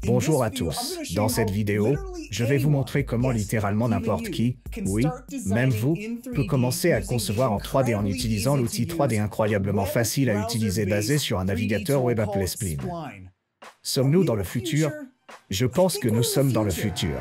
Bonjour à tous. Dans cette vidéo, je vais vous montrer comment littéralement n'importe qui, oui, même vous, peut commencer à concevoir en 3D en utilisant l'outil 3D incroyablement facile à utiliser basé sur un navigateur web appelé Spline. Sommes-nous dans le futur? Je pense que nous sommes dans le futur.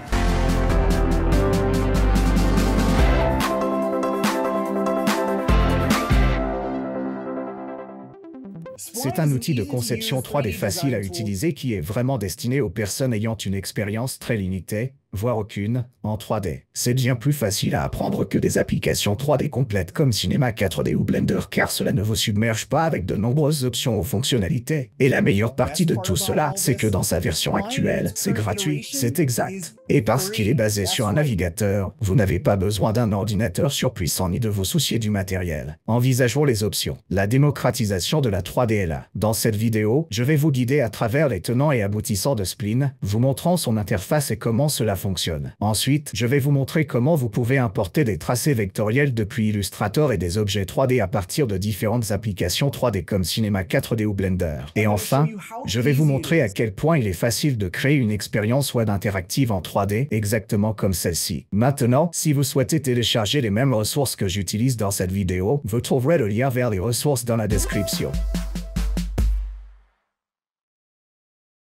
C'est un outil de conception 3D facile à utiliser qui est vraiment destiné aux personnes ayant une expérience très limitée, voire aucune, en 3D. C'est bien plus facile à apprendre que des applications 3D complètes comme Cinema 4D ou Blender car cela ne vous submerge pas avec de nombreuses options ou fonctionnalités. Et la meilleure partie de tout cela, c'est que dans sa version actuelle, c'est gratuit, c'est exact. Et parce qu'il est basé sur un navigateur, vous n'avez pas besoin d'un ordinateur surpuissant ni de vous soucier du matériel. Envisageons les options. La démocratisation de la 3D est là. Dans cette vidéo, je vais vous guider à travers les tenants et aboutissants de Spline, vous montrant son interface et comment cela fonctionne. Ensuite, je vais vous montrer comment vous pouvez importer des tracés vectoriels depuis Illustrator et des objets 3D à partir de différentes applications 3D comme Cinema 4D ou Blender. Et enfin, je vais vous montrer à quel point il est facile de créer une expérience web interactive en 3D, exactement comme celle-ci. Maintenant, si vous souhaitez télécharger les mêmes ressources que j'utilise dans cette vidéo, vous trouverez le lien vers les ressources dans la description.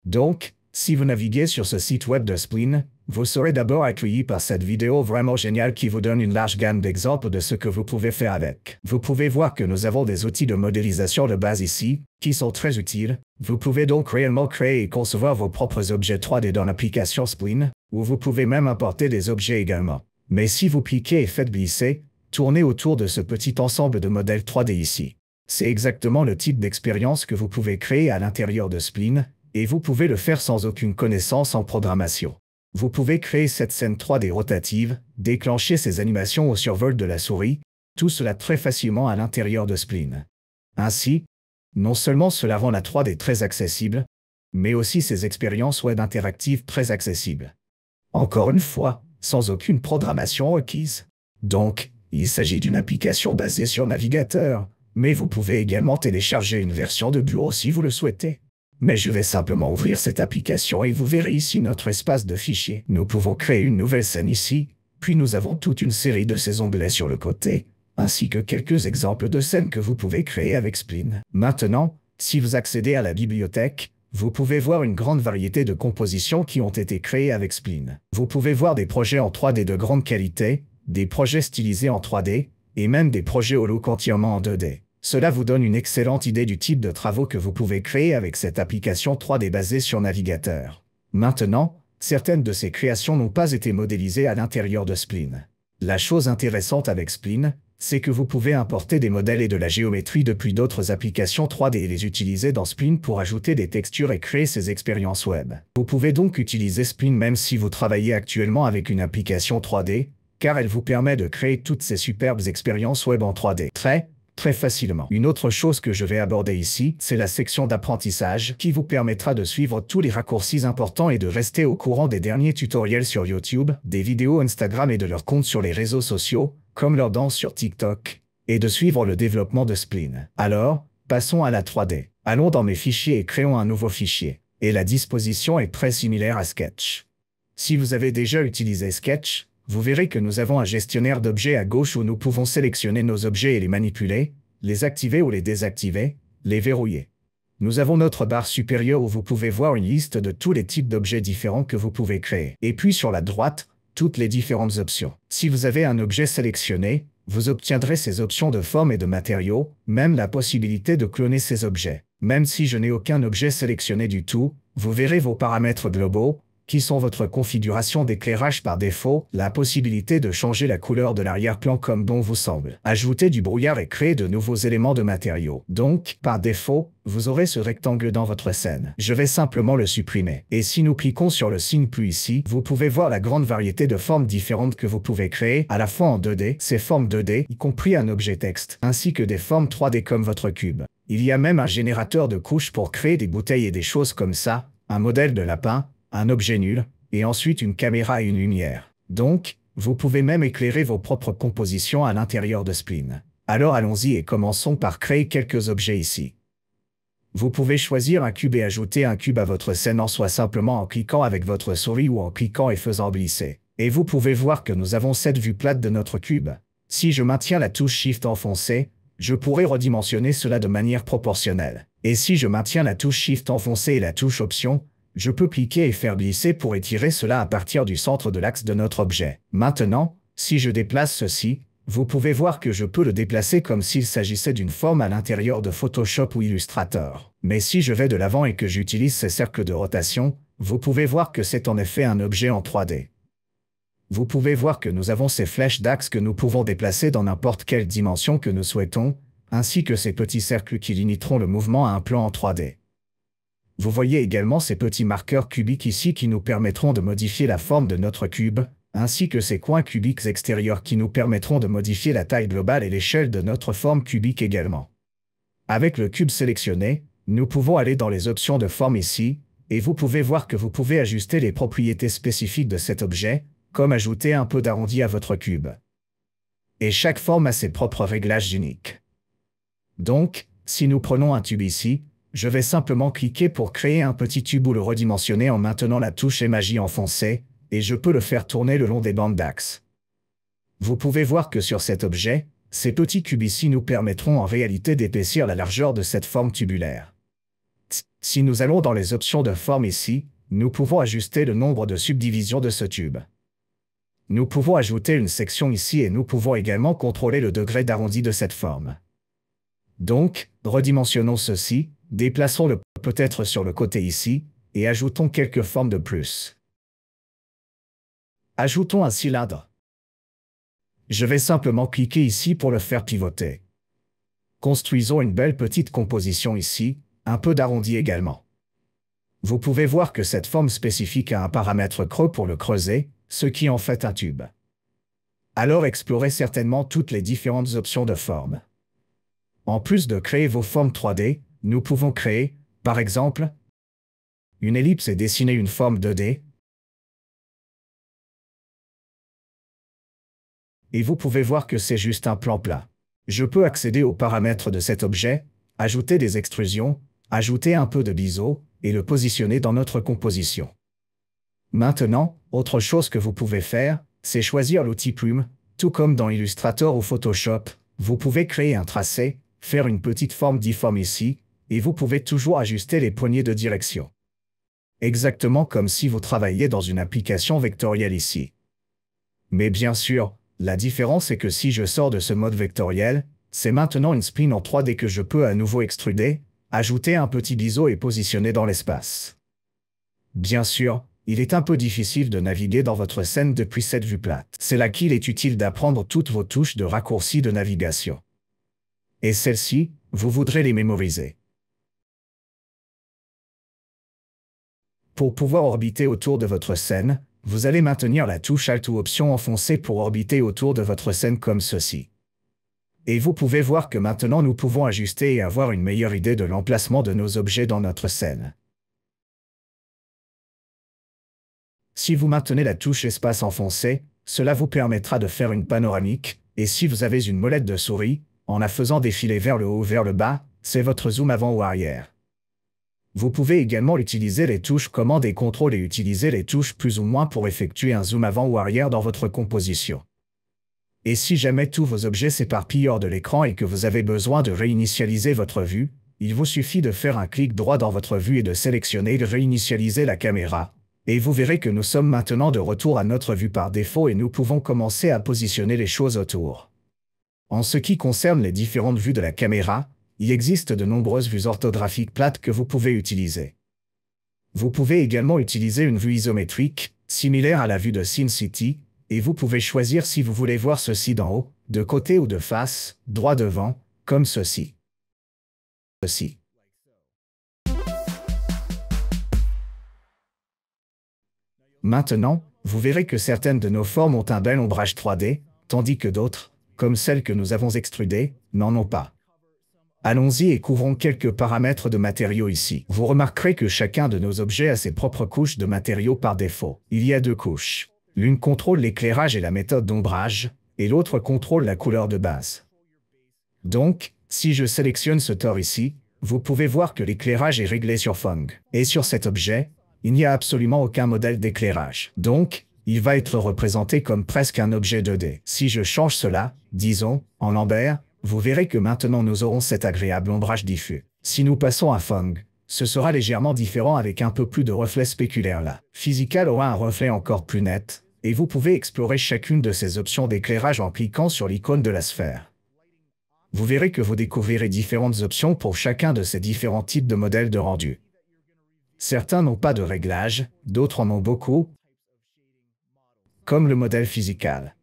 Donc, si vous naviguez sur ce site web de Spline, vous serez d'abord accueilli par cette vidéo vraiment géniale qui vous donne une large gamme d'exemples de ce que vous pouvez faire avec. Vous pouvez voir que nous avons des outils de modélisation de base ici, qui sont très utiles. Vous pouvez donc réellement créer et concevoir vos propres objets 3D dans l'application Spline, ou vous pouvez même importer des objets également. Mais si vous cliquez et faites glisser, tournez autour de ce petit ensemble de modèles 3D ici. C'est exactement le type d'expérience que vous pouvez créer à l'intérieur de Spline, et vous pouvez le faire sans aucune connaissance en programmation. Vous pouvez créer cette scène 3D rotative, déclencher ces animations au survol de la souris, tout cela très facilement à l'intérieur de Spline. Ainsi, non seulement cela rend la 3D très accessible, mais aussi ces expériences web interactives très accessibles. Encore une fois, sans aucune programmation requise. Donc, il s'agit d'une application basée sur navigateur, mais vous pouvez également télécharger une version de bureau si vous le souhaitez. Mais je vais simplement ouvrir cette application et vous verrez ici notre espace de fichiers. Nous pouvons créer une nouvelle scène ici, puis nous avons toute une série de ces onglets sur le côté, ainsi que quelques exemples de scènes que vous pouvez créer avec Spline. Maintenant, si vous accédez à la bibliothèque, vous pouvez voir une grande variété de compositions qui ont été créées avec Spline. Vous pouvez voir des projets en 3D de grande qualité, des projets stylisés en 3D, et même des projets au look entièrement en 2D. Cela vous donne une excellente idée du type de travaux que vous pouvez créer avec cette application 3D basée sur navigateur. Maintenant, certaines de ces créations n'ont pas été modélisées à l'intérieur de Spline. La chose intéressante avec Spline, c'est que vous pouvez importer des modèles et de la géométrie depuis d'autres applications 3D et les utiliser dans Spline pour ajouter des textures et créer ces expériences web. Vous pouvez donc utiliser Spline même si vous travaillez actuellement avec une application 3D, car elle vous permet de créer toutes ces superbes expériences web en 3D. Très facilement. Une autre chose que je vais aborder ici, c'est la section d'apprentissage qui vous permettra de suivre tous les raccourcis importants et de rester au courant des derniers tutoriels sur YouTube, des vidéos Instagram et de leurs comptes sur les réseaux sociaux, comme leur danse sur TikTok, et de suivre le développement de Spline. Alors, passons à la 3D. Allons dans mes fichiers et créons un nouveau fichier. Et la disposition est très similaire à Sketch. Si vous avez déjà utilisé Sketch, vous verrez que nous avons un gestionnaire d'objets à gauche où nous pouvons sélectionner nos objets et les manipuler, les activer ou les désactiver, les verrouiller. Nous avons notre barre supérieure où vous pouvez voir une liste de tous les types d'objets différents que vous pouvez créer. Et puis sur la droite, toutes les différentes options. Si vous avez un objet sélectionné, vous obtiendrez ces options de forme et de matériaux, même la possibilité de cloner ces objets. Même si je n'ai aucun objet sélectionné du tout, vous verrez vos paramètres globaux, qui sont votre configuration d'éclairage par défaut, la possibilité de changer la couleur de l'arrière-plan comme bon vous semble, ajouter du brouillard et créer de nouveaux éléments de matériaux. Donc, par défaut, vous aurez ce rectangle dans votre scène. Je vais simplement le supprimer. Et si nous cliquons sur le signe plus ici, vous pouvez voir la grande variété de formes différentes que vous pouvez créer, à la fois en 2D, ces formes 2D, y compris un objet texte, ainsi que des formes 3D comme votre cube. Il y a même un générateur de couches pour créer des bouteilles et des choses comme ça, un modèle de lapin, un objet nul, et ensuite une caméra et une lumière. Donc, vous pouvez même éclairer vos propres compositions à l'intérieur de Spline. Alors allons-y et commençons par créer quelques objets ici. Vous pouvez choisir un cube et ajouter un cube à votre scène soit simplement en cliquant avec votre souris ou en cliquant et faisant glisser. Et vous pouvez voir que nous avons cette vue plate de notre cube. Si je maintiens la touche Shift enfoncée, je pourrai redimensionner cela de manière proportionnelle. Et si je maintiens la touche Shift enfoncée et la touche Option, je peux cliquer et faire glisser pour étirer cela à partir du centre de l'axe de notre objet. Maintenant, si je déplace ceci, vous pouvez voir que je peux le déplacer comme s'il s'agissait d'une forme à l'intérieur de Photoshop ou Illustrator. Mais si je vais de l'avant et que j'utilise ces cercles de rotation, vous pouvez voir que c'est en effet un objet en 3D. Vous pouvez voir que nous avons ces flèches d'axe que nous pouvons déplacer dans n'importe quelle dimension que nous souhaitons, ainsi que ces petits cercles qui limiteront le mouvement à un plan en 3D. Vous voyez également ces petits marqueurs cubiques ici qui nous permettront de modifier la forme de notre cube, ainsi que ces coins cubiques extérieurs qui nous permettront de modifier la taille globale et l'échelle de notre forme cubique également. Avec le cube sélectionné, nous pouvons aller dans les options de forme ici, et vous pouvez voir que vous pouvez ajuster les propriétés spécifiques de cet objet, comme ajouter un peu d'arrondi à votre cube. Et chaque forme a ses propres réglages uniques. Donc, si nous prenons un tube ici, je vais simplement cliquer pour créer un petit tube ou le redimensionner en maintenant la touche Magie enfoncée, et je peux le faire tourner le long des bandes d'axe. Vous pouvez voir que sur cet objet, ces petits cubes ici nous permettront en réalité d'épaissir la largeur de cette forme tubulaire. Si nous allons dans les options de forme ici, nous pouvons ajuster le nombre de subdivisions de ce tube. Nous pouvons ajouter une section ici et nous pouvons également contrôler le degré d'arrondi de cette forme. Donc, redimensionnons ceci, déplaçons-le peut-être sur le côté ici, et ajoutons quelques formes de plus. Ajoutons un cylindre. Je vais simplement cliquer ici pour le faire pivoter. Construisons une belle petite composition ici, un peu d'arrondi également. Vous pouvez voir que cette forme spécifique a un paramètre creux pour le creuser, ce qui en fait un tube. Alors explorez certainement toutes les différentes options de forme. En plus de créer vos formes 3D, nous pouvons créer, par exemple, une ellipse et dessiner une forme 2D. Et vous pouvez voir que c'est juste un plan plat. Je peux accéder aux paramètres de cet objet, ajouter des extrusions, ajouter un peu de biseau, et le positionner dans notre composition. Maintenant, autre chose que vous pouvez faire, c'est choisir l'outil plume, tout comme dans Illustrator ou Photoshop, vous pouvez créer un tracé, faire une petite forme difforme ici, et vous pouvez toujours ajuster les poignées de direction. Exactement comme si vous travailliez dans une application vectorielle ici. Mais bien sûr, la différence est que si je sors de ce mode vectoriel, c'est maintenant une spline en 3D que je peux à nouveau extruder, ajouter un petit biseau et positionner dans l'espace. Bien sûr, il est un peu difficile de naviguer dans votre scène depuis cette vue plate. C'est là qu'il est utile d'apprendre toutes vos touches de raccourci de navigation. Et celles-ci, vous voudrez les mémoriser. Pour pouvoir orbiter autour de votre scène, vous allez maintenir la touche Alt ou Option enfoncée pour orbiter autour de votre scène comme ceci. Et vous pouvez voir que maintenant nous pouvons ajuster et avoir une meilleure idée de l'emplacement de nos objets dans notre scène. Si vous maintenez la touche Espace enfoncée, cela vous permettra de faire une panoramique, et si vous avez une molette de souris, en la faisant défiler vers le haut ou vers le bas, c'est votre zoom avant ou arrière. Vous pouvez également utiliser les touches Commande et Contrôle et utiliser les touches plus ou moins pour effectuer un zoom avant ou arrière dans votre composition. Et si jamais tous vos objets s'éparpillent hors de l'écran et que vous avez besoin de réinitialiser votre vue, il vous suffit de faire un clic droit dans votre vue et de sélectionner et de réinitialiser la caméra. Et vous verrez que nous sommes maintenant de retour à notre vue par défaut et nous pouvons commencer à positionner les choses autour. En ce qui concerne les différentes vues de la caméra, il existe de nombreuses vues orthographiques plates que vous pouvez utiliser. Vous pouvez également utiliser une vue isométrique, similaire à la vue de Sin City, et vous pouvez choisir si vous voulez voir ceci d'en haut, de côté ou de face, droit devant, comme ceci. Maintenant, vous verrez que certaines de nos formes ont un bel ombrage 3D, tandis que d'autres, comme celles que nous avons extrudées, n'en ont pas. Allons-y et couvrons quelques paramètres de matériaux ici. Vous remarquerez que chacun de nos objets a ses propres couches de matériaux par défaut. Il y a deux couches. L'une contrôle l'éclairage et la méthode d'ombrage, et l'autre contrôle la couleur de base. Donc, si je sélectionne ce tore ici, vous pouvez voir que l'éclairage est réglé sur Phong. Et sur cet objet, il n'y a absolument aucun modèle d'éclairage. Donc, il va être représenté comme presque un objet 2D. Si je change cela, disons, en Lambert, vous verrez que maintenant nous aurons cet agréable ombrage diffus. Si nous passons à Phong, ce sera légèrement différent avec un peu plus de reflets spéculaires là. Physical aura un reflet encore plus net, et vous pouvez explorer chacune de ces options d'éclairage en cliquant sur l'icône de la sphère. Vous verrez que vous découvrirez différentes options pour chacun de ces différents types de modèles de rendu. Certains n'ont pas de réglage, d'autres en ont beaucoup, comme le modèle physical.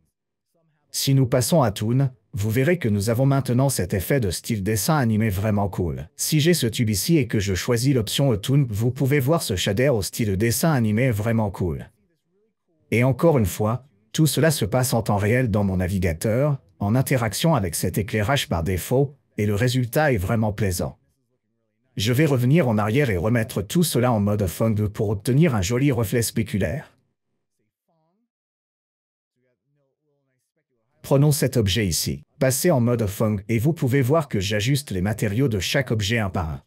Si nous passons à Toon, vous verrez que nous avons maintenant cet effet de style dessin animé vraiment cool. Si j'ai ce tube ici et que je choisis l'option Toon, vous pouvez voir ce shader au style dessin animé vraiment cool. Et encore une fois, tout cela se passe en temps réel dans mon navigateur, en interaction avec cet éclairage par défaut, et le résultat est vraiment plaisant. Je vais revenir en arrière et remettre tout cela en mode Phong pour obtenir un joli reflet spéculaire. Prenons cet objet ici. Passez en mode Phong et vous pouvez voir que j'ajuste les matériaux de chaque objet un par un.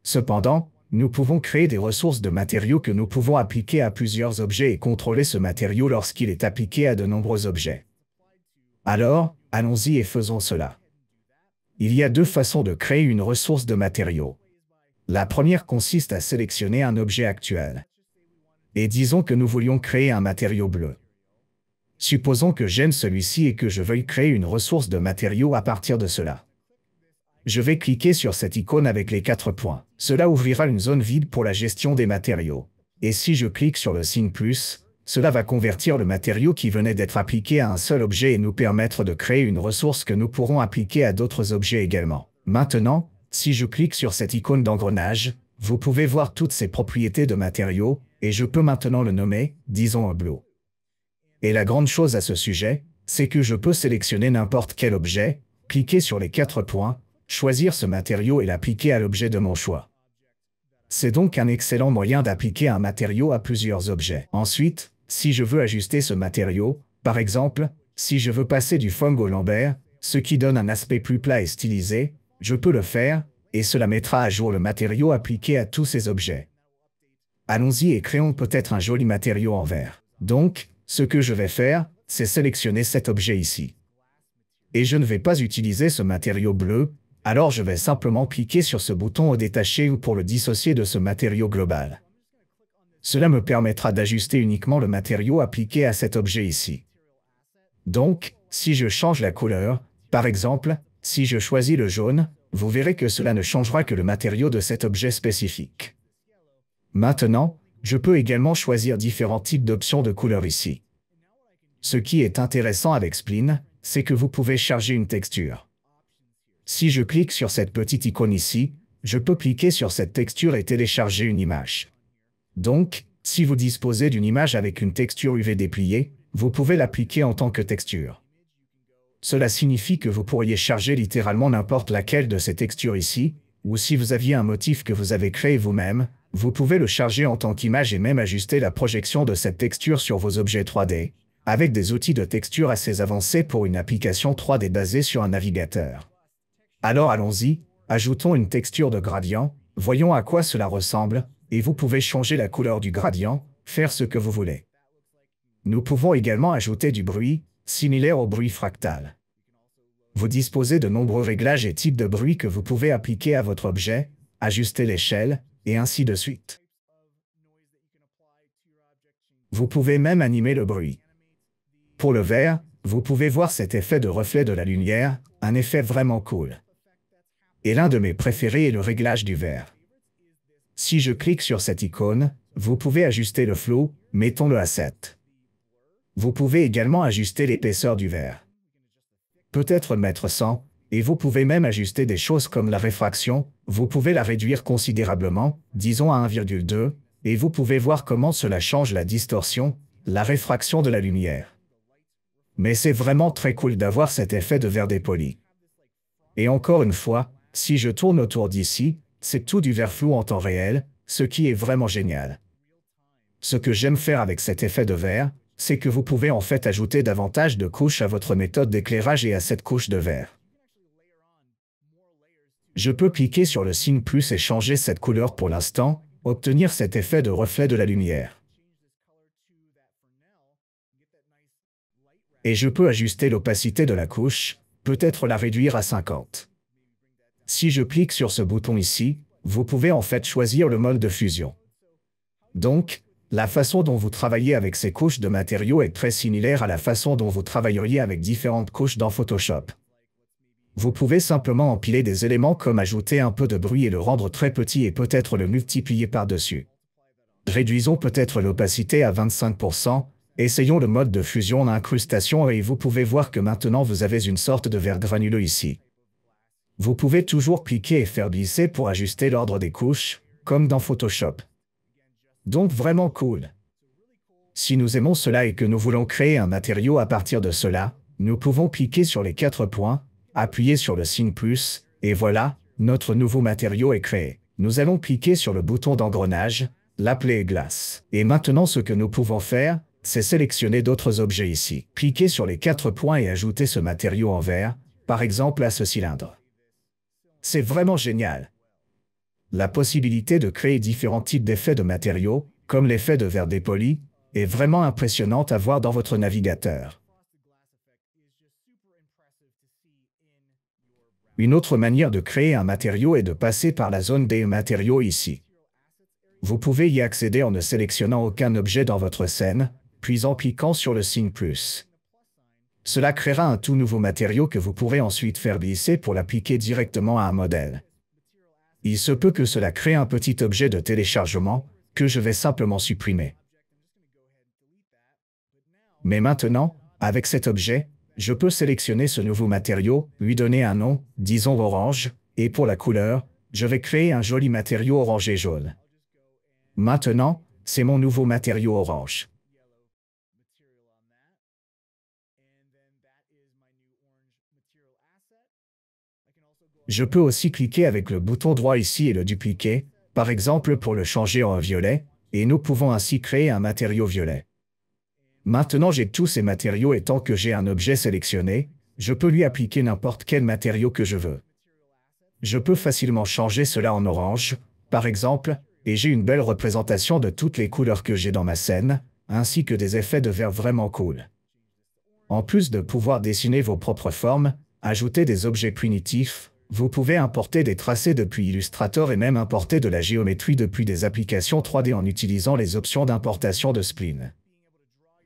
Cependant, nous pouvons créer des ressources de matériaux que nous pouvons appliquer à plusieurs objets et contrôler ce matériau lorsqu'il est appliqué à de nombreux objets. Alors, allons-y et faisons cela. Il y a deux façons de créer une ressource de matériaux. La première consiste à sélectionner un objet actuel. Et disons que nous voulions créer un matériau bleu. Supposons que j'aime celui-ci et que je veuille créer une ressource de matériaux à partir de cela. Je vais cliquer sur cette icône avec les 4 points. Cela ouvrira une zone vide pour la gestion des matériaux. Et si je clique sur le signe plus, cela va convertir le matériau qui venait d'être appliqué à un seul objet et nous permettre de créer une ressource que nous pourrons appliquer à d'autres objets également. Maintenant, si je clique sur cette icône d'engrenage, vous pouvez voir toutes ces propriétés de matériaux, et je peux maintenant le nommer, disons bleu. Et la grande chose à ce sujet, c'est que je peux sélectionner n'importe quel objet, cliquer sur les 4 points, choisir ce matériau et l'appliquer à l'objet de mon choix. C'est donc un excellent moyen d'appliquer un matériau à plusieurs objets. Ensuite, si je veux ajuster ce matériau, par exemple, si je veux passer du Phong au Lambert, ce qui donne un aspect plus plat et stylisé, je peux le faire, et cela mettra à jour le matériau appliqué à tous ces objets. Allons-y et créons peut-être un joli matériau en vert. Donc, ce que je vais faire, c'est sélectionner cet objet ici. Et je ne vais pas utiliser ce matériau bleu, alors je vais simplement cliquer sur ce bouton au détaché ou pour le dissocier de ce matériau global. Cela me permettra d'ajuster uniquement le matériau appliqué à cet objet ici. Donc, si je change la couleur, par exemple, si je choisis le jaune, vous verrez que cela ne changera que le matériau de cet objet spécifique. Maintenant, je peux également choisir différents types d'options de couleurs ici. Ce qui est intéressant avec Spline, c'est que vous pouvez charger une texture. Si je clique sur cette petite icône ici, je peux cliquer sur cette texture et télécharger une image. Donc, si vous disposez d'une image avec une texture UV dépliée, vous pouvez l'appliquer en tant que texture. Cela signifie que vous pourriez charger littéralement n'importe laquelle de ces textures ici, ou si vous aviez un motif que vous avez créé vous-même, vous pouvez le charger en tant qu'image et même ajuster la projection de cette texture sur vos objets 3D, avec des outils de texture assez avancés pour une application 3D basée sur un navigateur. Alors allons-y, ajoutons une texture de gradient, voyons à quoi cela ressemble, et vous pouvez changer la couleur du gradient, faire ce que vous voulez. Nous pouvons également ajouter du bruit, similaire au bruit fractal. Vous disposez de nombreux réglages et types de bruit que vous pouvez appliquer à votre objet, ajuster l'échelle, et ainsi de suite. Vous pouvez même animer le bruit. Pour le vert, vous pouvez voir cet effet de reflet de la lumière, un effet vraiment cool. Et l'un de mes préférés est le réglage du vert. Si je clique sur cette icône, vous pouvez ajuster le flow, mettons-le à 7. Vous pouvez également ajuster l'épaisseur du vert. Peut-être mettre 100, et vous pouvez même ajuster des choses comme la réfraction, vous pouvez la réduire considérablement, disons à 1,2, et vous pouvez voir comment cela change la distorsion, la réfraction de la lumière. Mais c'est vraiment très cool d'avoir cet effet de vert dépoli. Et encore une fois, si je tourne autour d'ici, c'est tout du vert flou en temps réel, ce qui est vraiment génial. Ce que j'aime faire avec cet effet de vert, c'est que vous pouvez en fait ajouter davantage de couches à votre méthode d'éclairage et à cette couche de vert. Je peux cliquer sur le signe plus et changer cette couleur pour l'instant, obtenir cet effet de reflet de la lumière. Et je peux ajuster l'opacité de la couche, peut-être la réduire à 50. Si je clique sur ce bouton ici, vous pouvez en fait choisir le mode de fusion. Donc, la façon dont vous travaillez avec ces couches de matériaux est très similaire à la façon dont vous travailleriez avec différentes couches dans Photoshop. Vous pouvez simplement empiler des éléments comme ajouter un peu de bruit et le rendre très petit et peut-être le multiplier par-dessus. Réduisons peut-être l'opacité à 25%, essayons le mode de fusion d'incrustation et vous pouvez voir que maintenant vous avez une sorte de verre granuleux ici. Vous pouvez toujours cliquer et faire glisser pour ajuster l'ordre des couches, comme dans Photoshop. Donc vraiment cool. Si nous aimons cela et que nous voulons créer un matériau à partir de cela, nous pouvons cliquer sur les 4 points, appuyer sur le signe plus, et voilà, notre nouveau matériau est créé. Nous allons cliquer sur le bouton d'engrenage, l'appeler glace. Et maintenant ce que nous pouvons faire, c'est sélectionner d'autres objets ici. Cliquez sur les 4 points et ajouter ce matériau en verre, par exemple à ce cylindre. C'est vraiment génial. La possibilité de créer différents types d'effets de matériaux, comme l'effet de verre dépoli, est vraiment impressionnante à voir dans votre navigateur. Une autre manière de créer un matériau est de passer par la zone des matériaux ici. Vous pouvez y accéder en ne sélectionnant aucun objet dans votre scène, puis en cliquant sur le signe plus. Cela créera un tout nouveau matériau que vous pourrez ensuite faire glisser pour l'appliquer directement à un modèle. Il se peut que cela crée un petit objet de téléchargement, que je vais simplement supprimer. Mais maintenant, avec cet objet, je peux sélectionner ce nouveau matériau, lui donner un nom, disons orange, et pour la couleur, je vais créer un joli matériau orange et jaune. Maintenant, c'est mon nouveau matériau orange. Je peux aussi cliquer avec le bouton droit ici et le dupliquer, par exemple pour le changer en violet, et nous pouvons ainsi créer un matériau violet. Maintenant j'ai tous ces matériaux et tant que j'ai un objet sélectionné, je peux lui appliquer n'importe quel matériau que je veux. Je peux facilement changer cela en orange, par exemple, et j'ai une belle représentation de toutes les couleurs que j'ai dans ma scène, ainsi que des effets de verre vraiment cool. En plus de pouvoir dessiner vos propres formes, ajouter des objets primitifs, vous pouvez importer des tracés depuis Illustrator et même importer de la géométrie depuis des applications 3D en utilisant les options d'importation de Spline.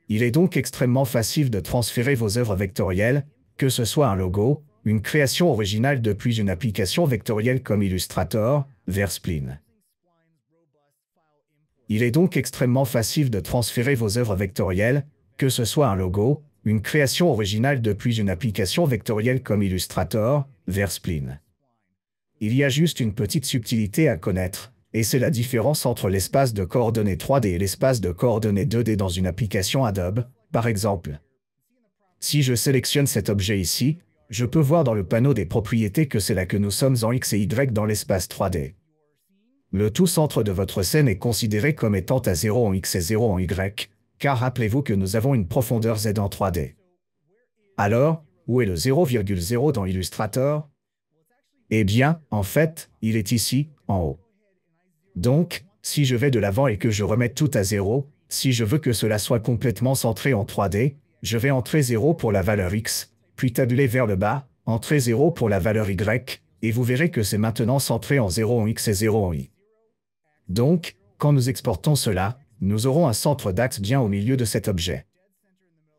Il est donc extrêmement facile de transférer vos œuvres vectorielles, que ce soit un logo, une création originale depuis une application vectorielle comme Illustrator, vers Spline. Il est donc extrêmement facile de transférer vos œuvres vectorielles, que ce soit un logo, une création originale depuis une application vectorielle comme Illustrator, vers Spline. Il y a juste une petite subtilité à connaître, et c'est la différence entre l'espace de coordonnées 3D et l'espace de coordonnées 2D dans une application Adobe, par exemple. Si je sélectionne cet objet ici, je peux voir dans le panneau des propriétés que c'est là que nous sommes en X et Y dans l'espace 3D. Le tout centre de votre scène est considéré comme étant à 0 en X et 0 en Y, car rappelez-vous que nous avons une profondeur Z en 3D. Alors, où est le 0,0 dans Illustrator? Eh bien, en fait, il est ici, en haut. Donc, si je vais de l'avant et que je remette tout à 0, si je veux que cela soit complètement centré en 3D, je vais entrer 0 pour la valeur X, puis tabuler vers le bas, entrer 0 pour la valeur Y, et vous verrez que c'est maintenant centré en 0 en X et 0 en Y. Donc, quand nous exportons cela, nous aurons un centre d'axe bien au milieu de cet objet.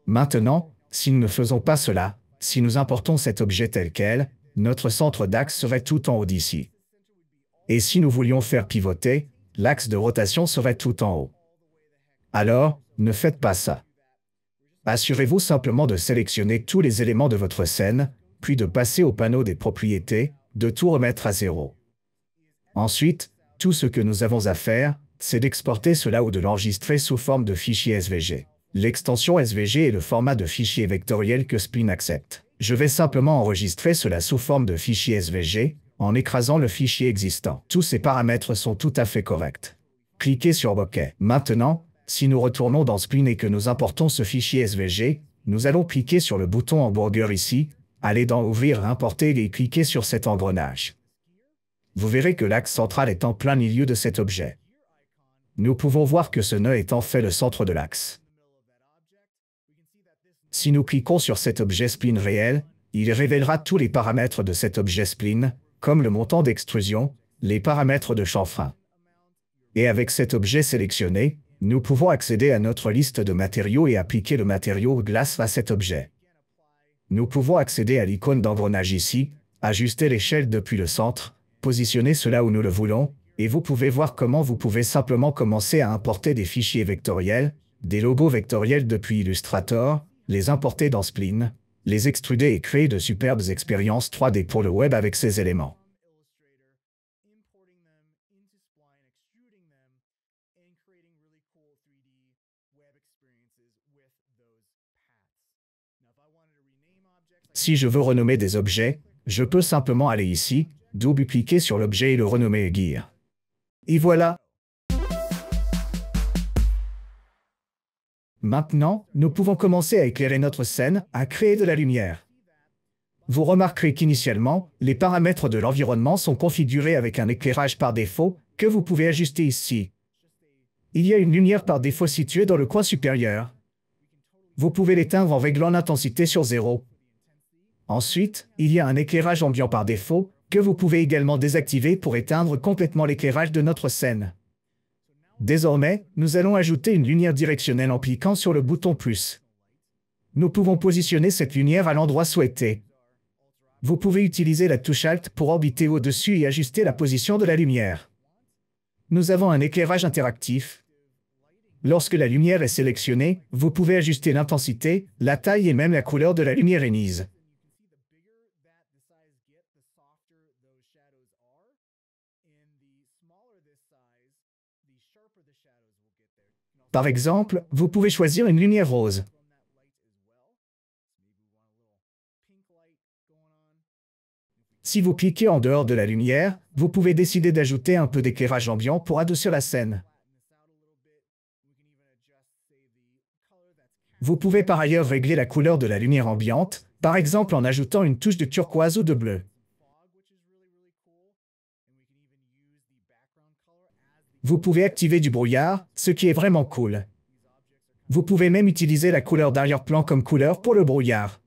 Maintenant, si nous ne faisons pas cela, si nous importons cet objet tel quel, notre centre d'axe serait tout en haut d'ici. Et si nous voulions faire pivoter, l'axe de rotation serait tout en haut. Alors, ne faites pas ça. Assurez-vous simplement de sélectionner tous les éléments de votre scène, puis de passer au panneau des propriétés, de tout remettre à 0. Ensuite, tout ce que nous avons à faire, c'est d'exporter cela ou de l'enregistrer sous forme de fichier SVG. L'extension SVG est le format de fichier vectoriel que Spline accepte. Je vais simplement enregistrer cela sous forme de fichier SVG, en écrasant le fichier existant. Tous ces paramètres sont tout à fait corrects. Cliquez sur OK. Maintenant, si nous retournons dans Spline et que nous importons ce fichier SVG, nous allons cliquer sur le bouton hamburger ici, aller dans Ouvrir, Importer et cliquer sur cet engrenage. vous verrez que l'axe central est en plein milieu de cet objet. Nous pouvons voir que ce nœud est en fait le centre de l'axe. Si nous cliquons sur cet objet spline réel, il révélera tous les paramètres de cet objet spline, comme le montant d'extrusion, les paramètres de chanfrein. Et avec cet objet sélectionné, nous pouvons accéder à notre liste de matériaux et appliquer le matériau glace à cet objet. Nous pouvons accéder à l'icône d'engrenage ici, ajuster l'échelle depuis le centre, positionner cela où nous le voulons, et vous pouvez voir comment vous pouvez simplement commencer à importer des fichiers vectoriels, des logos vectoriels depuis Illustrator, les importer dans Spline, les extruder et créer de superbes expériences 3D pour le web avec ces éléments. Si je veux renommer des objets, je peux simplement aller ici, double-cliquer sur l'objet et le renommer Gear. Et voilà. Maintenant, nous pouvons commencer à éclairer notre scène, à créer de la lumière. Vous remarquerez qu'initialement, les paramètres de l'environnement sont configurés avec un éclairage par défaut, que vous pouvez ajuster ici. Il y a une lumière par défaut située dans le coin supérieur. Vous pouvez l'éteindre en réglant l'intensité sur 0. Ensuite, il y a un éclairage ambiant par défaut, que vous pouvez également désactiver pour éteindre complètement l'éclairage de notre scène. Désormais, nous allons ajouter une lumière directionnelle en cliquant sur le bouton plus. Nous pouvons positionner cette lumière à l'endroit souhaité. Vous pouvez utiliser la touche Alt pour orbiter au-dessus et ajuster la position de la lumière. Nous avons un éclairage interactif. Lorsque la lumière est sélectionnée, vous pouvez ajuster l'intensité, la taille et même la couleur de la lumière émise. Par exemple, vous pouvez choisir une lumière rose. Si vous cliquez en dehors de la lumière, vous pouvez décider d'ajouter un peu d'éclairage ambiant pour adoucir la scène. Vous pouvez par ailleurs régler la couleur de la lumière ambiante, par exemple en ajoutant une touche de turquoise ou de bleu. Vous pouvez activer du brouillard, ce qui est vraiment cool. Vous pouvez même utiliser la couleur d'arrière-plan comme couleur pour le brouillard.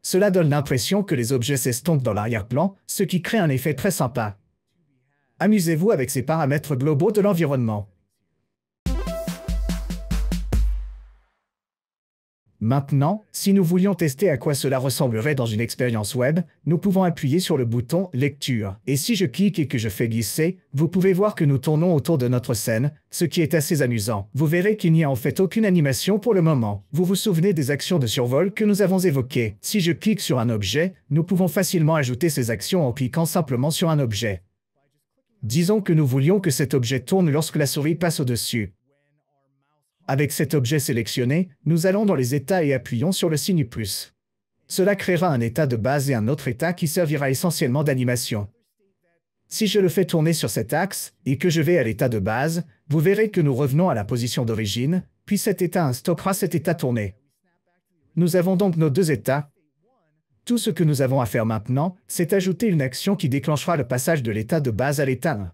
Cela donne l'impression que les objets s'estompent dans l'arrière-plan, ce qui crée un effet très sympa. Amusez-vous avec ces paramètres globaux de l'environnement. Maintenant, si nous voulions tester à quoi cela ressemblerait dans une expérience web, nous pouvons appuyer sur le bouton « Lecture ». Et si je clique et que je fais glisser, vous pouvez voir que nous tournons autour de notre scène, ce qui est assez amusant. Vous verrez qu'il n'y a en fait aucune animation pour le moment. Vous vous souvenez des actions de survol que nous avons évoquées. Si je clique sur un objet, nous pouvons facilement ajouter ces actions en cliquant simplement sur un objet. Disons que nous voulions que cet objet tourne lorsque la souris passe au-dessus. Avec cet objet sélectionné, nous allons dans les états et appuyons sur le signe plus. Cela créera un état de base et un autre état qui servira essentiellement d'animation. Si je le fais tourner sur cet axe et que je vais à l'état de base, vous verrez que nous revenons à la position d'origine, puis cet état stoppera cet état tourné. Nous avons donc nos deux états. Tout ce que nous avons à faire maintenant, c'est ajouter une action qui déclenchera le passage de l'état de base à l'état 1.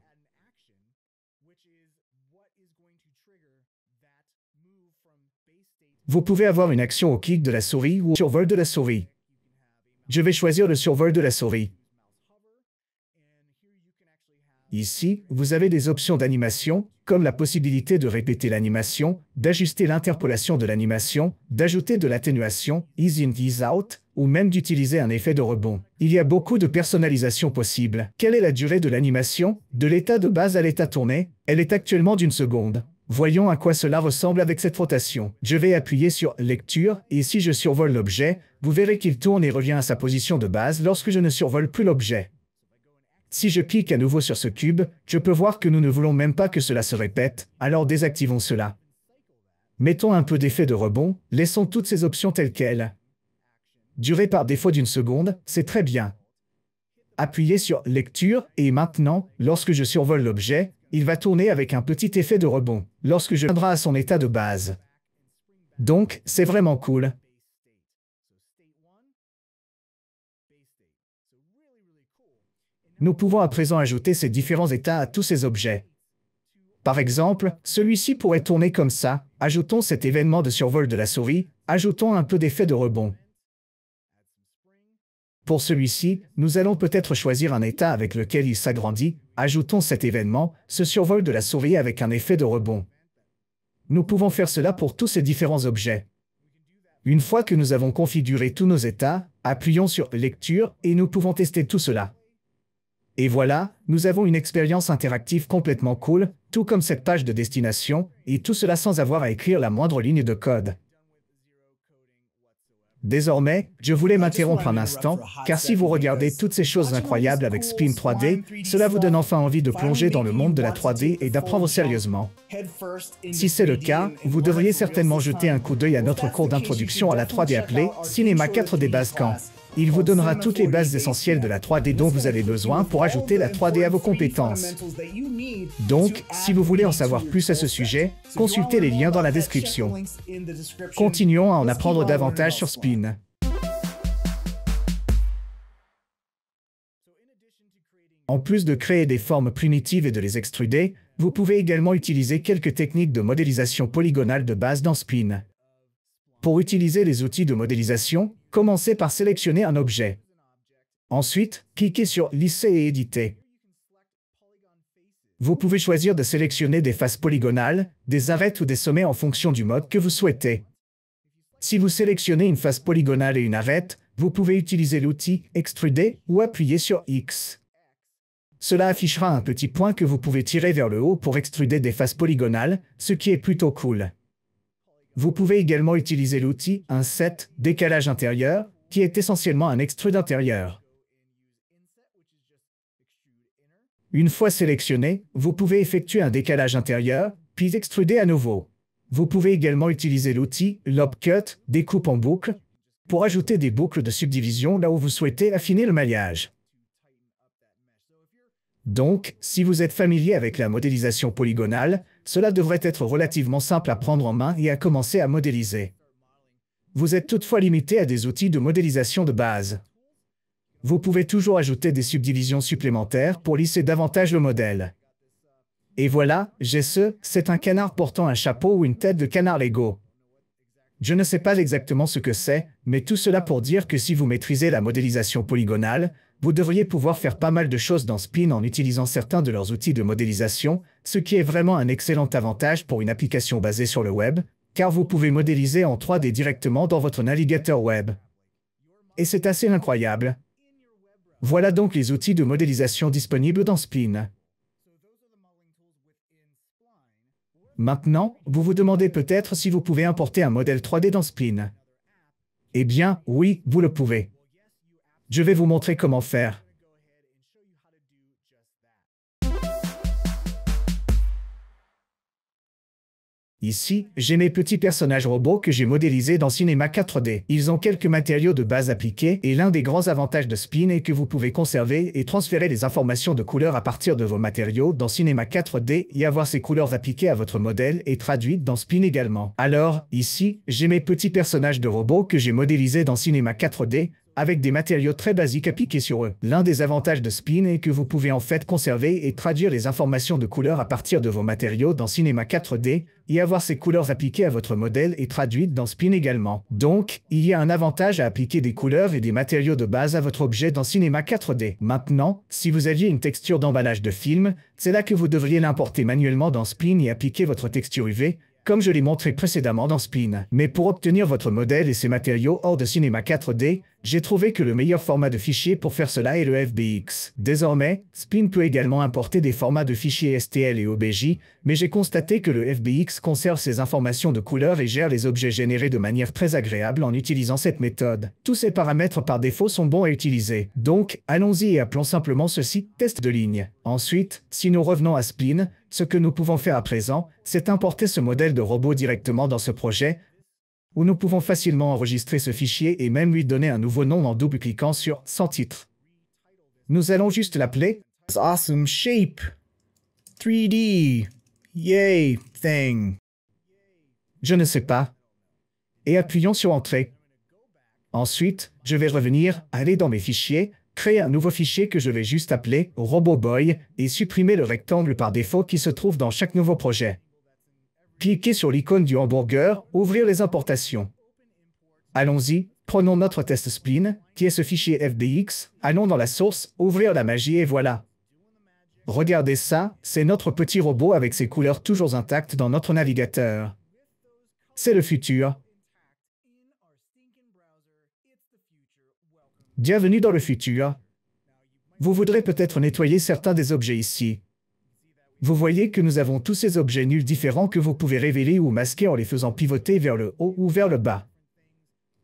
Vous pouvez avoir une action au clic de la souris ou au survol de la souris. Je vais choisir le survol de la souris. Ici, vous avez des options d'animation, comme la possibilité de répéter l'animation, d'ajuster l'interpolation de l'animation, d'ajouter de l'atténuation, ease in, ease out, ou même d'utiliser un effet de rebond. Il y a beaucoup de personnalisation possible. Quelle est la durée de l'animation? De l'état de base à l'état tourné, elle est actuellement d'1 seconde. Voyons à quoi cela ressemble avec cette rotation. Je vais appuyer sur « Lecture » et si je survole l'objet, vous verrez qu'il tourne et revient à sa position de base lorsque je ne survole plus l'objet. Si je clique à nouveau sur ce cube, je peux voir que nous ne voulons même pas que cela se répète, alors désactivons cela. Mettons un peu d'effet de rebond, laissons toutes ces options telles quelles. Durée par défaut d'1 seconde, c'est très bien. Appuyez sur « Lecture » et maintenant, lorsque je survole l'objet, il va tourner avec un petit effet de rebond, lorsque je viendrai à son état de base. Donc, c'est vraiment cool. nous pouvons à présent ajouter ces différents états à tous ces objets. Par exemple, celui-ci pourrait tourner comme ça. Ajoutons cet événement de survol de la souris. Ajoutons un peu d'effet de rebond. Pour celui-ci, nous allons peut-être choisir un état avec lequel il s'agrandit. Ajoutons cet événement, ce survol de la souris avec un effet de rebond. Nous pouvons faire cela pour tous ces différents objets. Une fois que nous avons configuré tous nos états, appuyons sur « Lecture » et nous pouvons tester tout cela. Et voilà, nous avons une expérience interactive complètement cool, tout comme cette page de destination, et tout cela sans avoir à écrire la moindre ligne de code. Désormais, je voulais m'interrompre un instant, car si vous regardez toutes ces choses incroyables avec Spline 3D, cela vous donne enfin envie de plonger dans le monde de la 3D et d'apprendre sérieusement. Si c'est le cas, vous devriez certainement jeter un coup d'œil à notre cours d'introduction à la 3D appelé Cinéma 4D Base Camp. Il vous donnera toutes les bases essentielles de la 3D dont vous avez besoin pour ajouter la 3D à vos compétences. Donc, si vous voulez en savoir plus à ce sujet, consultez les liens dans la description. Continuons à en apprendre davantage sur Spline. En plus de créer des formes primitives et de les extruder, vous pouvez également utiliser quelques techniques de modélisation polygonale de base dans Spline. Pour utiliser les outils de modélisation, commencez par sélectionner un objet. Ensuite, cliquez sur « Lisser et éditer ». Vous pouvez choisir de sélectionner des faces polygonales, des arêtes ou des sommets en fonction du mode que vous souhaitez. Si vous sélectionnez une face polygonale et une arête, vous pouvez utiliser l'outil « Extruder » ou appuyer sur X. Cela affichera un petit point que vous pouvez tirer vers le haut pour extruder des faces polygonales, ce qui est plutôt cool. Vous pouvez également utiliser l'outil Inset, décalage intérieur, qui est essentiellement un extrude intérieur. Une fois sélectionné, vous pouvez effectuer un décalage intérieur, puis extruder à nouveau. Vous pouvez également utiliser l'outil Lob Cut, découpe en boucle, pour ajouter des boucles de subdivision là où vous souhaitez affiner le maillage. Donc, si vous êtes familier avec la modélisation polygonale, cela devrait être relativement simple à prendre en main et à commencer à modéliser. Vous êtes toutefois limité à des outils de modélisation de base. Vous pouvez toujours ajouter des subdivisions supplémentaires pour lisser davantage le modèle. Et voilà, c'est un canard portant un chapeau ou une tête de canard Lego. Je ne sais pas exactement ce que c'est, mais tout cela pour dire que si vous maîtrisez la modélisation polygonale, vous devriez pouvoir faire pas mal de choses dans Spline en utilisant certains de leurs outils de modélisation, ce qui est vraiment un excellent avantage pour une application basée sur le web, car vous pouvez modéliser en 3D directement dans votre navigateur web. Et c'est assez incroyable. Voilà donc les outils de modélisation disponibles dans Spline. Maintenant, vous vous demandez peut-être si vous pouvez importer un modèle 3D dans Spline. Eh bien, oui, vous le pouvez. Je vais vous montrer comment faire. Ici, j'ai mes petits personnages robots que j'ai modélisés dans Cinema 4D. Ils ont quelques matériaux de base appliqués et l'un des grands avantages de Spline est que vous pouvez conserver et transférer les informations de couleurs à partir de vos matériaux dans Cinema 4D et avoir ces couleurs appliquées à votre modèle et traduites dans Spline également. Alors, ici, j'ai mes petits personnages de robots que j'ai modélisés dans Cinema 4D avec des matériaux très basiques appliqués sur eux. L'un des avantages de Spline est que vous pouvez en fait conserver et traduire les informations de couleurs à partir de vos matériaux dans Cinema 4D et avoir ces couleurs appliquées à votre modèle et traduites dans Spline également. Donc, il y a un avantage à appliquer des couleurs et des matériaux de base à votre objet dans Cinema 4D. Maintenant, si vous aviez une texture d'emballage de film, c'est là que vous devriez l'importer manuellement dans Spline et appliquer votre texture UV, comme je l'ai montré précédemment dans Spline. Mais pour obtenir votre modèle et ses matériaux hors de Cinema 4D, j'ai trouvé que le meilleur format de fichier pour faire cela est le FBX. Désormais, Spline peut également importer des formats de fichiers STL et OBJ, mais j'ai constaté que le FBX conserve ces informations de couleur et gère les objets générés de manière très agréable en utilisant cette méthode. Tous ces paramètres par défaut sont bons à utiliser. Donc, allons-y et appelons simplement ceci « test de ligne ». Ensuite, si nous revenons à Spline, ce que nous pouvons faire à présent, c'est importer ce modèle de robot directement dans ce projet, où nous pouvons facilement enregistrer ce fichier et même lui donner un nouveau nom en double-cliquant sur « Sans titre ». Nous allons juste l'appeler « Awesome Shape 3D Yay Thing ». Je ne sais pas. Et appuyons sur « Entrée ». Ensuite, je vais revenir, aller dans mes fichiers, créer un nouveau fichier que je vais juste appeler RoboBoy et supprimer le rectangle par défaut qui se trouve dans chaque nouveau projet. Cliquez sur l'icône du hamburger, ouvrir les importations. Allons-y, prenons notre test spleen, qui est ce fichier FBX, allons dans la source, ouvrir la magie et voilà. Regardez ça, c'est notre petit robot avec ses couleurs toujours intactes dans notre navigateur. C'est le futur. Bienvenue dans le futur. Vous voudrez peut-être nettoyer certains des objets ici. Vous voyez que nous avons tous ces objets nuls différents que vous pouvez révéler ou masquer en les faisant pivoter vers le haut ou vers le bas.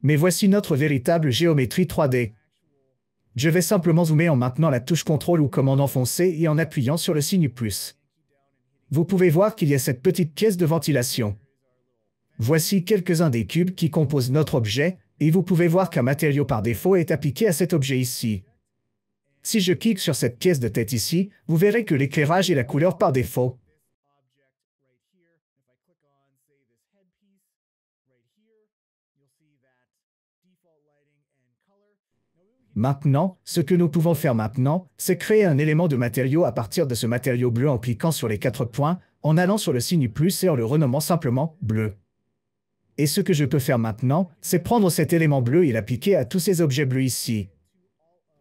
Mais voici notre véritable géométrie 3D. Je vais simplement zoomer en maintenant la touche CTRL ou commande enfoncée et en appuyant sur le signe plus. Vous pouvez voir qu'il y a cette petite pièce de ventilation. Voici quelques-uns des cubes qui composent notre objet, et vous pouvez voir qu'un matériau par défaut est appliqué à cet objet ici. Si je clique sur cette pièce de tête ici, vous verrez que l'éclairage est la couleur par défaut. Maintenant, ce que nous pouvons faire maintenant, c'est créer un élément de matériau à partir de ce matériau bleu en cliquant sur les 4 points, en allant sur le signe plus et en le renommant simplement bleu. Et ce que je peux faire maintenant, c'est prendre cet élément bleu et l'appliquer à tous ces objets bleus ici.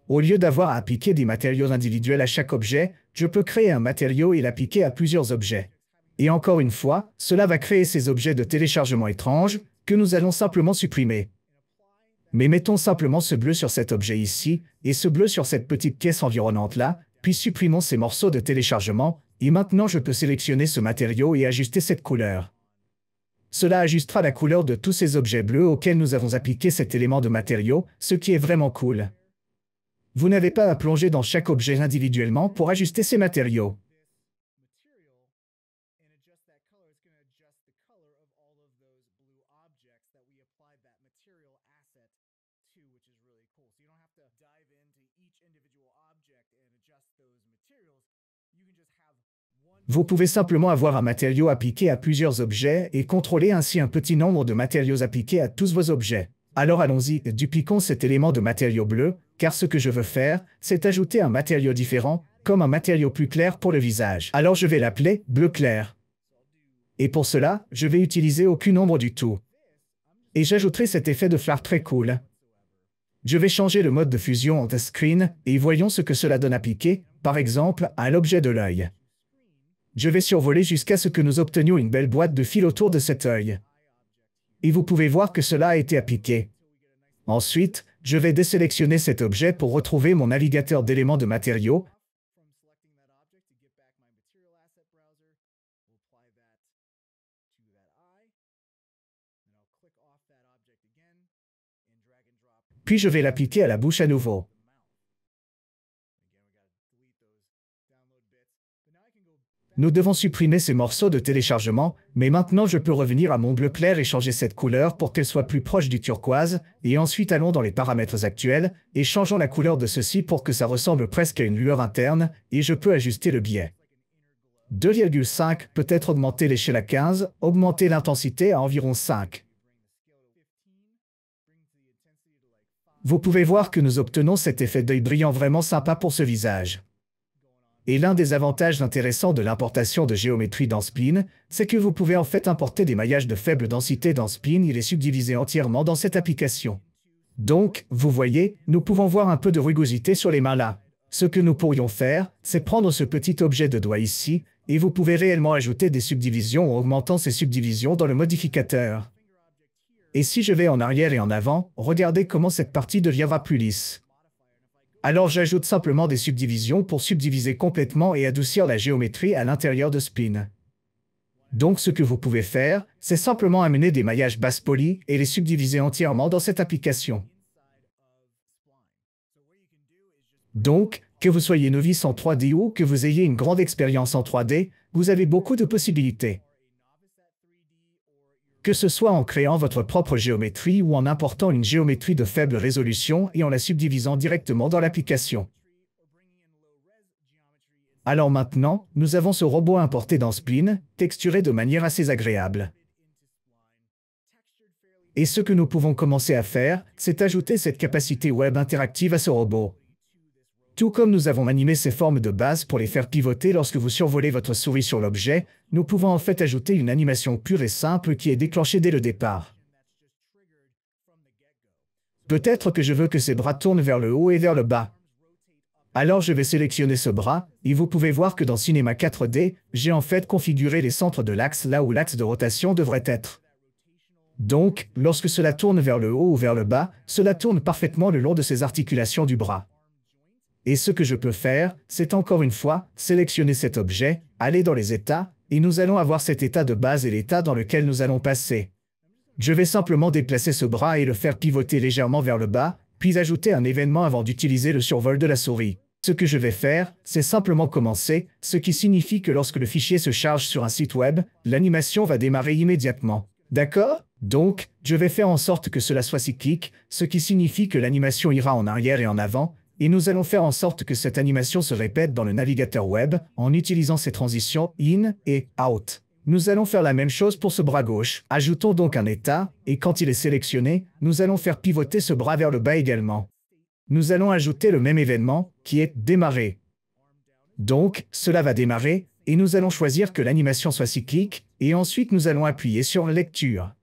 Au lieu d'avoir à appliquer des matériaux individuels à chaque objet, je peux créer un matériau et l'appliquer à plusieurs objets. Et encore une fois, cela va créer ces objets de téléchargement étranges que nous allons simplement supprimer. Mais mettons simplement ce bleu sur cet objet ici, et ce bleu sur cette petite pièce environnante là, puis supprimons ces morceaux de téléchargement, et maintenant je peux sélectionner ce matériau et ajuster cette couleur. Cela ajustera la couleur de tous ces objets bleus auxquels nous avons appliqué cet élément de matériau, ce qui est vraiment cool. Vous n'avez pas à plonger dans chaque objet individuellement pour ajuster ces matériaux. Vous pouvez simplement avoir un matériau appliqué à plusieurs objets et contrôler ainsi un petit nombre de matériaux appliqués à tous vos objets. Alors allons-y, dupliquons cet élément de matériau bleu, car ce que je veux faire, c'est ajouter un matériau différent, comme un matériau plus clair pour le visage. Alors je vais l'appeler bleu clair. Et pour cela, je vais utiliser aucun nombre du tout. Et j'ajouterai cet effet de flare très cool. Je vais changer le mode de fusion en test screen et voyons ce que cela donne appliqué, par exemple, à l'objet de l'œil. Je vais survoler jusqu'à ce que nous obtenions une belle boîte de fil autour de cet œil. Et vous pouvez voir que cela a été appliqué. Ensuite, je vais désélectionner cet objet pour retrouver mon navigateur d'éléments de matériaux. Puis je vais l'appliquer à la bouche à nouveau. Nous devons supprimer ces morceaux de téléchargement, mais maintenant je peux revenir à mon bleu clair et changer cette couleur pour qu'elle soit plus proche du turquoise, et ensuite allons dans les paramètres actuels, et changeons la couleur de ceci pour que ça ressemble presque à une lueur interne, et je peux ajuster le biais. 2,5, peut-être augmenter l'échelle à 15, augmenter l'intensité à environ 5. Vous pouvez voir que nous obtenons cet effet d'œil brillant vraiment sympa pour ce visage. Et l'un des avantages intéressants de l'importation de géométrie dans Spleen, c'est que vous pouvez en fait importer des maillages de faible densité dans Spleen et les subdiviser entièrement dans cette application. Donc, vous voyez, nous pouvons voir un peu de rugosité sur les mains là. Ce que nous pourrions faire, c'est prendre ce petit objet de doigt ici, et vous pouvez réellement ajouter des subdivisions en augmentant ces subdivisions dans le modificateur. Et si je vais en arrière et en avant, regardez comment cette partie deviendra plus lisse. Alors j'ajoute simplement des subdivisions pour subdiviser complètement et adoucir la géométrie à l'intérieur de Spleen. Donc ce que vous pouvez faire, c'est simplement amener des maillages basse polis et les subdiviser entièrement dans cette application. Donc, que vous soyez novice en 3D ou que vous ayez une grande expérience en 3D, vous avez beaucoup de possibilités. Que ce soit en créant votre propre géométrie ou en important une géométrie de faible résolution et en la subdivisant directement dans l'application. Alors maintenant, nous avons ce robot importé dans Spleen, texturé de manière assez agréable. Et ce que nous pouvons commencer à faire, c'est ajouter cette capacité web interactive à ce robot. Tout comme nous avons animé ces formes de base pour les faire pivoter lorsque vous survolez votre souris sur l'objet, nous pouvons en fait ajouter une animation pure et simple qui est déclenchée dès le départ. Peut-être que je veux que ces bras tournent vers le haut et vers le bas. Alors je vais sélectionner ce bras, et vous pouvez voir que dans Cinema 4D, j'ai en fait configuré les centres de l'axe là où l'axe de rotation devrait être. Donc, lorsque cela tourne vers le haut ou vers le bas, cela tourne parfaitement le long de ces articulations du bras. Et ce que je peux faire, c'est encore une fois, sélectionner cet objet, aller dans les états, et nous allons avoir cet état de base et l'état dans lequel nous allons passer. Je vais simplement déplacer ce bras et le faire pivoter légèrement vers le bas, puis ajouter un événement avant d'utiliser le survol de la souris. Ce que je vais faire, c'est simplement commencer, ce qui signifie que lorsque le fichier se charge sur un site web, l'animation va démarrer immédiatement. D'accord? Donc, je vais faire en sorte que cela soit cyclique, ce qui signifie que l'animation ira en arrière et en avant, et nous allons faire en sorte que cette animation se répète dans le navigateur web en utilisant ces transitions in et out. Nous allons faire la même chose pour ce bras gauche. Ajoutons donc un état, et quand il est sélectionné, nous allons faire pivoter ce bras vers le bas également. Nous allons ajouter le même événement, qui est démarrer. Donc, cela va démarrer, et nous allons choisir que l'animation soit cyclique, et ensuite nous allons appuyer sur lecture.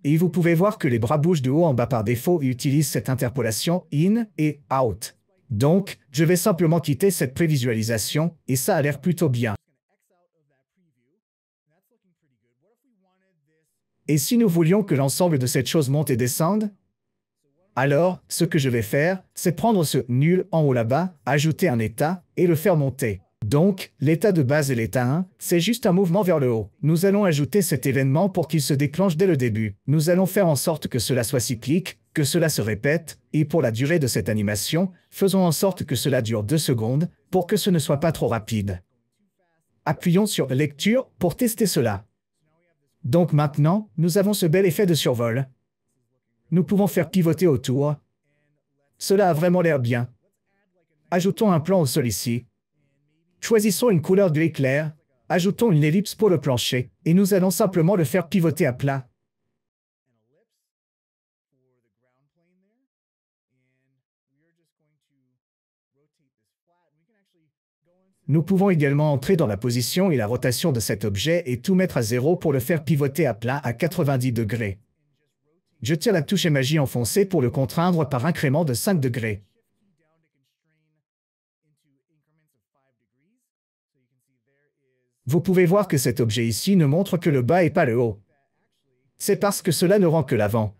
Et vous pouvez voir que les bras bougent de haut en bas par défaut et utilisent cette interpolation in et out. Donc, je vais simplement quitter cette prévisualisation, et ça a l'air plutôt bien. Et si nous voulions que l'ensemble de cette chose monte et descende? Alors, ce que je vais faire, c'est prendre ce nul en haut là-bas, ajouter un état, et le faire monter. Donc, l'état de base et l'état 1, c'est juste un mouvement vers le haut. Nous allons ajouter cet événement pour qu'il se déclenche dès le début. Nous allons faire en sorte que cela soit cyclique, que cela se répète, et pour la durée de cette animation, faisons en sorte que cela dure 2 secondes, pour que ce ne soit pas trop rapide. Appuyons sur Lecture pour tester cela. Donc maintenant, nous avons ce bel effet de survol. Nous pouvons faire pivoter autour. Cela a vraiment l'air bien. Ajoutons un plan au sol ici. Choisissons une couleur gris clair. Ajoutons une ellipse pour le plancher, et nous allons simplement le faire pivoter à plat. Nous pouvons également entrer dans la position et la rotation de cet objet et tout mettre à 0 pour le faire pivoter à plat à 90 degrés. Je tiens la touche magie enfoncée pour le contraindre par incrément de 5 degrés. Vous pouvez voir que cet objet ici ne montre que le bas et pas le haut. C'est parce que cela ne rend que l'avant.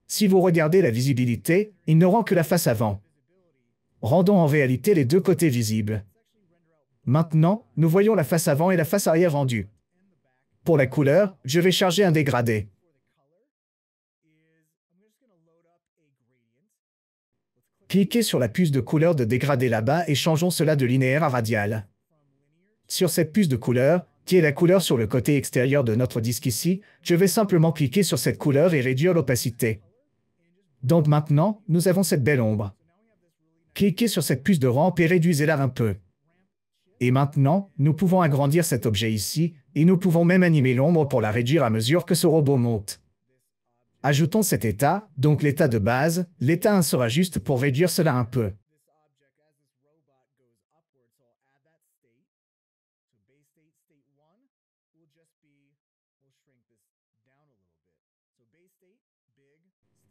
Si vous regardez la visibilité, il ne rend que la face avant. Rendons en réalité les deux côtés visibles. Maintenant, nous voyons la face avant et la face arrière rendues. Pour la couleur, je vais charger un dégradé. Cliquez sur la puce de couleur de dégradé là-bas et changeons cela de linéaire à radial. Sur cette puce de couleur, qui est la couleur sur le côté extérieur de notre disque ici, je vais simplement cliquer sur cette couleur et réduire l'opacité. Donc maintenant, nous avons cette belle ombre. Cliquez sur cette puce de rampe et réduisez-la un peu. Et maintenant, nous pouvons agrandir cet objet ici, et nous pouvons même animer l'ombre pour la réduire à mesure que ce robot monte. Ajoutons cet état, donc l'état de base, l'état 1 sera juste pour réduire cela un peu.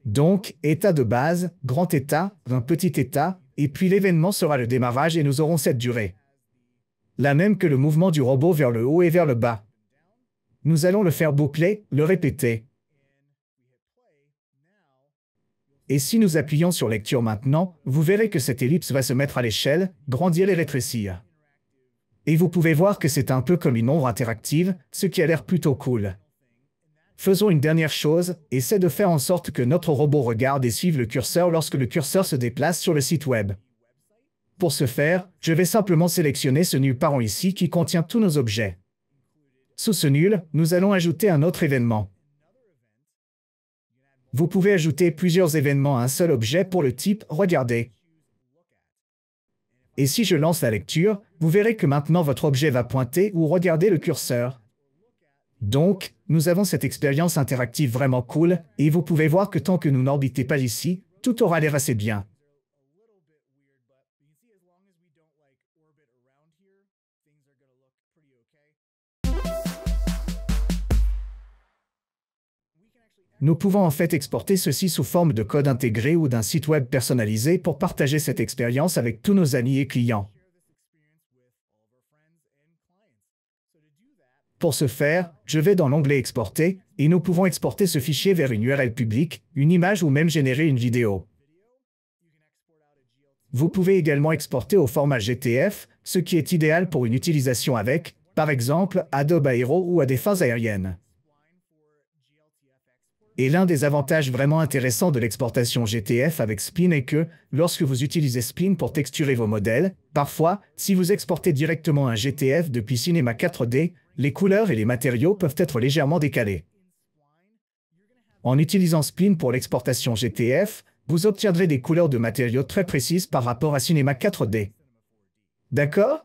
Donc, état de base, grand état, un petit état, et puis l'événement sera le démarrage et nous aurons cette durée. La même que le mouvement du robot vers le haut et vers le bas. Nous allons le faire boucler, le répéter. Et si nous appuyons sur lecture maintenant, vous verrez que cette ellipse va se mettre à l'échelle, grandir et rétrécir. Et vous pouvez voir que c'est un peu comme une ombre interactive, ce qui a l'air plutôt cool. Faisons une dernière chose, et c'est de faire en sorte que notre robot regarde et suive le curseur lorsque le curseur se déplace sur le site web. Pour ce faire, je vais simplement sélectionner ce nul parent ici qui contient tous nos objets. Sous ce nul, nous allons ajouter un autre événement. Vous pouvez ajouter plusieurs événements à un seul objet pour le type « Regardez ». Et si je lance la lecture, vous verrez que maintenant votre objet va pointer ou regarder le curseur. Donc, nous avons cette expérience interactive vraiment cool, et vous pouvez voir que tant que nous n'orbitez pas ici, tout aura l'air assez bien. Nous pouvons en fait exporter ceci sous forme de code intégré ou d'un site web personnalisé pour partager cette expérience avec tous nos amis et clients. Pour ce faire, je vais dans l'onglet Exporter, et nous pouvons exporter ce fichier vers une URL publique, une image ou même générer une vidéo. Vous pouvez également exporter au format GTF, ce qui est idéal pour une utilisation avec, par exemple, Adobe Aero ou à des fins aériennes. Et l'un des avantages vraiment intéressants de l'exportation GTF avec Spline est que, lorsque vous utilisez Spline pour texturer vos modèles, parfois, si vous exportez directement un GTF depuis Cinema 4D, les couleurs et les matériaux peuvent être légèrement décalés. En utilisant Spline pour l'exportation GTF, vous obtiendrez des couleurs de matériaux très précises par rapport à Cinema 4D. D'accord?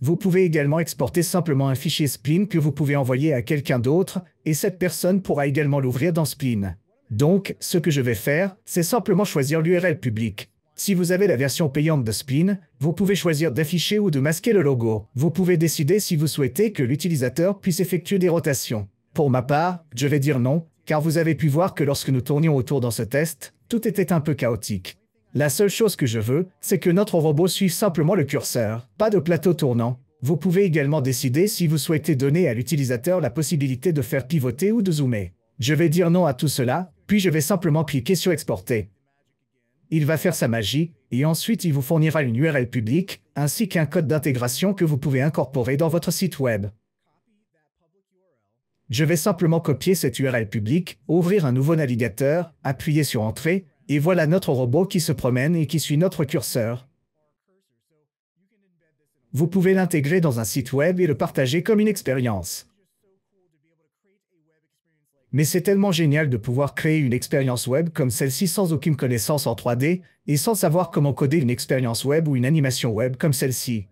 Vous pouvez également exporter simplement un fichier Spline que vous pouvez envoyer à quelqu'un d'autre, et cette personne pourra également l'ouvrir dans Spline. Donc, ce que je vais faire, c'est simplement choisir l'URL publique. Si vous avez la version payante de Spline, vous pouvez choisir d'afficher ou de masquer le logo. Vous pouvez décider si vous souhaitez que l'utilisateur puisse effectuer des rotations. Pour ma part, je vais dire non, car vous avez pu voir que lorsque nous tournions autour dans ce test, tout était un peu chaotique. La seule chose que je veux, c'est que notre robot suive simplement le curseur, pas de plateau tournant. Vous pouvez également décider si vous souhaitez donner à l'utilisateur la possibilité de faire pivoter ou de zoomer. Je vais dire non à tout cela, puis je vais simplement cliquer sur Exporter. Il va faire sa magie, et ensuite il vous fournira une URL publique, ainsi qu'un code d'intégration que vous pouvez incorporer dans votre site web. Je vais simplement copier cette URL publique, ouvrir un nouveau navigateur, appuyer sur Entrée, et voilà notre robot qui se promène et qui suit notre curseur. Vous pouvez l'intégrer dans un site web et le partager comme une expérience. Mais c'est tellement génial de pouvoir créer une expérience web comme celle-ci sans aucune connaissance en 3D et sans savoir comment coder une expérience web ou une animation web comme celle-ci.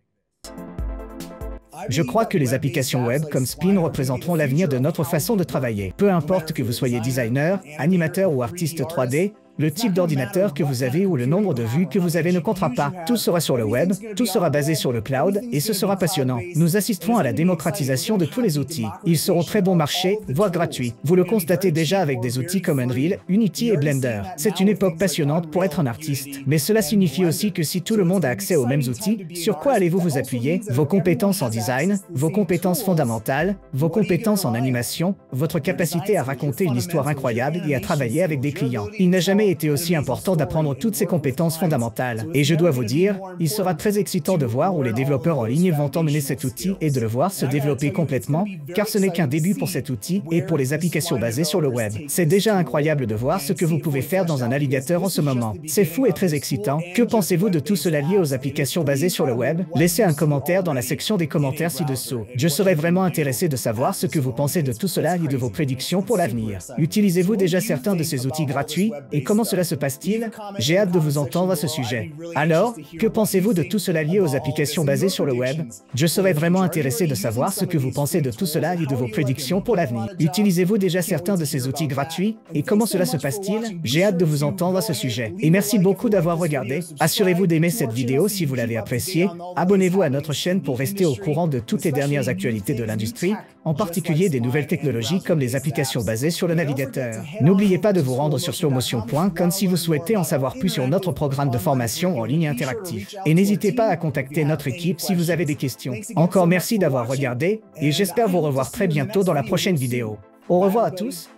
Je crois que les applications web comme Spline représenteront l'avenir de notre façon de travailler. Peu importe que vous soyez designer, animateur ou artiste 3D, le type d'ordinateur que vous avez ou le nombre de vues que vous avez ne comptera pas. Tout sera sur le web, tout sera basé sur le cloud, et ce sera passionnant. Nous assisterons à la démocratisation de tous les outils. Ils seront très bon marché, voire gratuits. Vous le constatez déjà avec des outils comme Unreal, Unity et Blender. C'est une époque passionnante pour être un artiste. Mais cela signifie aussi que si tout le monde a accès aux mêmes outils, sur quoi allez-vous vous appuyer? Vos compétences en design, vos compétences fondamentales, vos compétences en animation, votre capacité à raconter une histoire incroyable et à travailler avec des clients. Il n'a jamais été aussi important d'apprendre toutes ces compétences fondamentales. Et je dois vous dire, il sera très excitant de voir où les développeurs en ligne vont emmener cet outil et de le voir se développer complètement, car ce n'est qu'un début pour cet outil et pour les applications basées sur le web. C'est déjà incroyable de voir ce que vous pouvez faire dans un navigateur en ce moment. C'est fou et très excitant. Que pensez-vous de tout cela lié aux applications basées sur le web? Laissez un commentaire dans la section des commentaires ci-dessous. Je serais vraiment intéressé de savoir ce que vous pensez de tout cela et de vos prédictions pour l'avenir. Utilisez-vous déjà certains de ces outils gratuits et comment cela se passe-t-il? J'ai hâte de vous entendre à ce sujet. Alors, que pensez-vous de tout cela lié aux applications basées sur le web? Je serais vraiment intéressé de savoir ce que vous pensez de tout cela et de vos prédictions pour l'avenir. Utilisez-vous déjà certains de ces outils gratuits et comment cela se passe-t-il? J'ai hâte de vous entendre à ce sujet. Et merci beaucoup d'avoir regardé. Assurez-vous d'aimer cette vidéo si vous l'avez appréciée. Abonnez-vous à notre chaîne pour rester au courant de toutes les dernières actualités de l'industrie, en particulier des nouvelles technologies comme les applications basées sur le navigateur. N'oubliez pas de vous rendre sur slowmotion.com si vous souhaitez en savoir plus sur notre programme de formation en ligne interactif. Et n'hésitez pas à contacter notre équipe si vous avez des questions. Encore merci d'avoir regardé, et j'espère vous revoir très bientôt dans la prochaine vidéo. Au revoir à tous.